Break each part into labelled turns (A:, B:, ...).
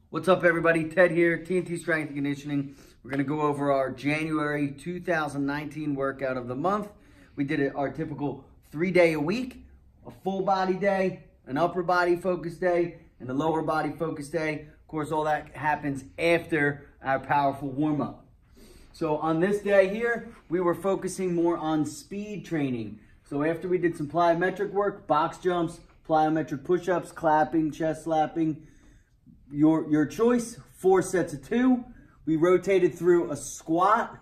A: What's up, everybody? Ted here, TNT Strength and Conditioning. We're going to go over our January 2019 workout of the month. We did our typical 3-day a week, a full body day, an upper body focus day, and a lower body focus day. Of course, all that happens after our powerful warm-up. So on this day here, we were focusing more on speed training. So after we did some plyometric work, box jumps, plyometric push-ups, clapping, chest slapping, your choice, 4 sets of 2. We rotated through a squat,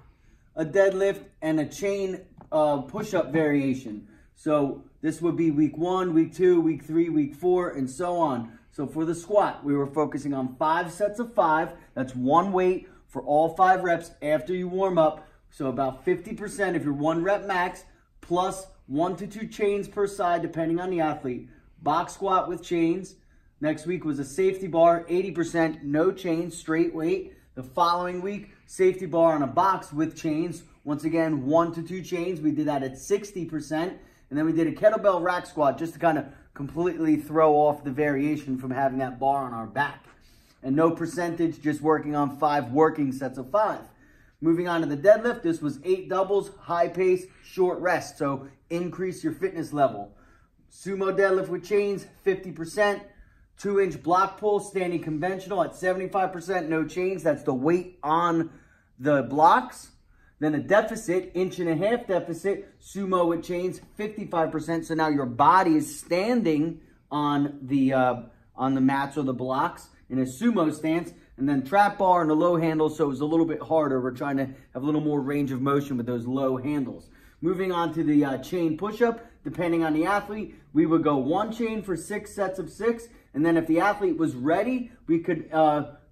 A: a deadlift, and a chain push-up variation. So this would be week 1, week 2, week 3, week 4, and so on. So for the squat, we were focusing on 5 sets of 5. That's one weight for all 5 reps after you warm up. So about 50% of your 1 rep max, plus 1 to 2 chains per side, depending on the athlete. Box squat with chains. Next week was a safety bar, 80%, no chains, straight weight. The following week, safety bar on a box with chains. Once again, 1 to 2 chains. We did that at 60%. And then we did a kettlebell rack squat just to kind of completely throw off the variation from having that bar on our back. And no percentage, just working on 5 working sets of 5. Moving on to the deadlift, this was 8 doubles, high pace, short rest. So increase your fitness level. Sumo deadlift with chains, 50%. 2-inch block pull, standing conventional at 75%, no chains. That's the weight on the blocks. Then a deficit, 1.5 inch deficit, sumo with chains, 55%. So now your body is standing on the mats or the blocks in a sumo stance. And then trap bar and a low handle, so it's a little bit harder. We're trying to have a little more range of motion with those low handles. Moving on to the chain push-up, depending on the athlete, we would go 1 chain for 6 sets of 6. And then if the athlete was ready, we could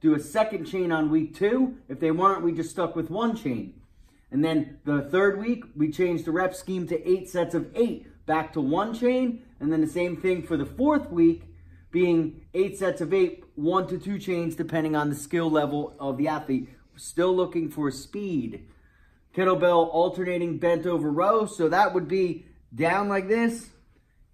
A: do a second chain on week 2. If they weren't, we just stuck with 1 chain. And then the 3rd week, we changed the rep scheme to 8 sets of 8, back to 1 chain. And then the same thing for the 4th week, being 8 sets of 8, 1 to 2 chains, depending on the skill level of the athlete. Still looking for speed. Kettlebell alternating bent over row. So that would be down like this.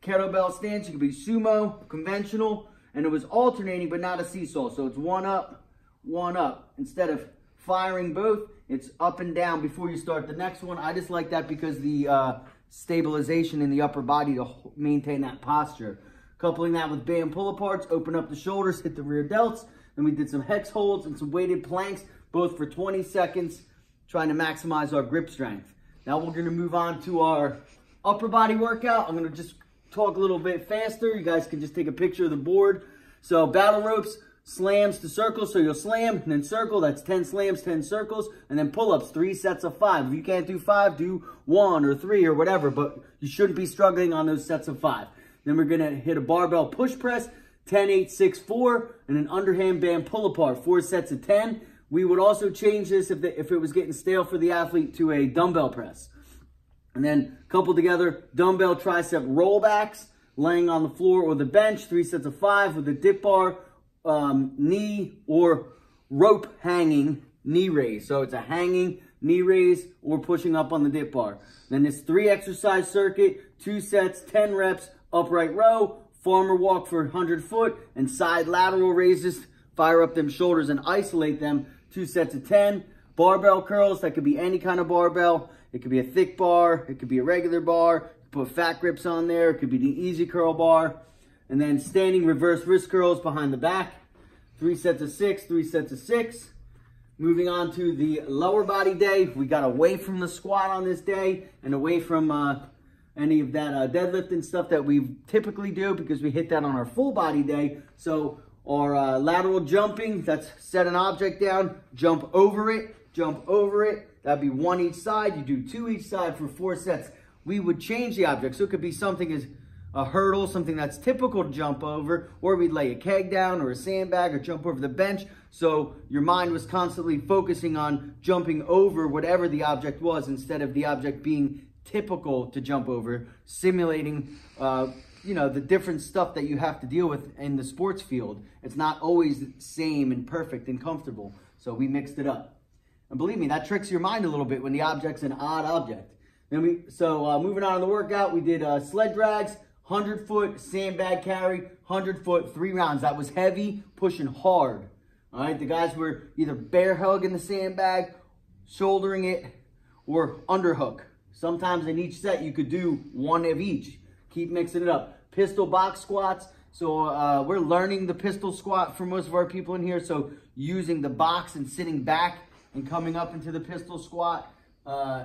A: Kettlebell stance, it could be sumo, conventional. And it was alternating, but not a seesaw. So it's 1 up, 1 up. Instead of firing both, it's up and down before you start the next one. I just like that because the stabilization in the upper body to maintain that posture. Coupling that with band pull-aparts, open up the shoulders, hit the rear delts. Then we did some hex holds and some weighted planks, both for 20 seconds, trying to maximize our grip strength. Now we're going to move on to our upper body workout. I'm going to just talk a little bit faster. You guys can just take a picture of the board. So battle ropes, slams to circles. So you'll slam and then circle. That's 10 slams, 10 circles. And then pull-ups, 3 sets of 5. If you can't do 5, do 1 or 3 or whatever. But you shouldn't be struggling on those sets of 5. Then we're going to hit a barbell push press, 10, 8, 6, 4. And an underhand band pull-apart, 4 sets of 10. We would also change this if it was getting stale for the athlete to a dumbbell press. And then coupled together, dumbbell tricep rollbacks, laying on the floor or the bench, 3 sets of 5 with a dip bar, knee or rope hanging knee raise. So it's a hanging knee raise or pushing up on the dip bar. Then this 3 exercise circuit, 2 sets, 10 reps, upright row, farmer walk for 100 foot, and side lateral raises. Fire up them shoulders and isolate them, 2 sets of 10. Barbell curls, that could be any kind of barbell. It could be a thick bar. It could be a regular bar. Put fat grips on there. It could be the easy curl bar. And then standing reverse wrist curls behind the back. 3 sets of 6, 3 sets of 6. Moving on to the lower body day. We got away from the squat on this day and away from any of that deadlift and stuff that we typically do because we hit that on our full body day. So our lateral jumping, that's set an object down, jump over it, jump over it. That'd be 1 each side. You do 2 each side for 4 sets. We would change the object. So it could be something as a hurdle, something that's typical to jump over, or we'd lay a keg down or a sandbag or jump over the bench. So your mind was constantly focusing on jumping over whatever the object was instead of the object being typical to jump over, simulating the different stuff that you have to deal with in the sports field. It's not always the same and perfect and comfortable. So we mixed it up. And believe me, that tricks your mind a little bit when the object's an odd object. Then moving on to the workout, we did sled drags, 100-foot sandbag carry, 100-foot, 3 rounds. That was heavy, pushing hard. All right, the guys were either bear hugging the sandbag, shouldering it, or underhook. Sometimes in each set, you could do one of each. Keep mixing it up. Pistol box squats. So we're learning the pistol squat for most of our people in here. So using the box and sitting back and coming up into the pistol squat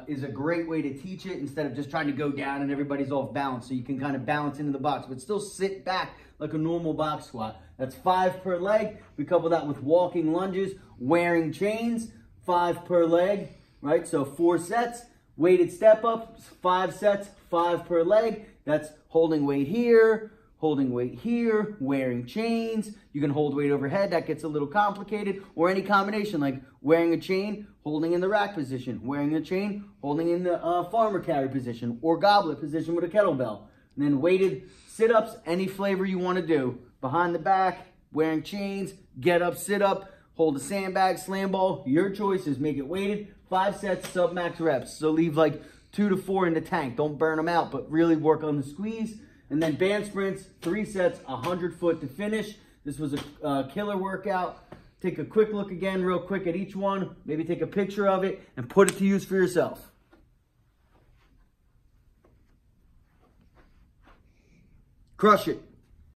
A: is a great way to teach it instead of just trying to go down and everybody's off balance. So you can kind of balance into the box, but still sit back like a normal box squat. That's 5 per leg. We couple that with walking lunges, wearing chains, 5 per leg, right? So 4 sets, weighted step up, 5 sets, 5 per leg. That's holding weight here, wearing chains. You can hold weight overhead. That gets a little complicated. Or any combination like wearing a chain, holding in the rack position, wearing a chain, holding in the farmer carry position, or goblet position with a kettlebell. And then weighted sit-ups, any flavor you want to do. Behind the back, wearing chains, get up, sit up, hold a sandbag, slam ball. Your choice is make it weighted. 5 sets, sub-max reps. So leave like 2 to 4 in the tank. Don't burn them out, but really work on the squeeze. And then band sprints, 3 sets, 100 foot to finish. This was a killer workout. Take a quick look again real quick at each one. Maybe take a picture of it and put it to use for yourself. Crush it.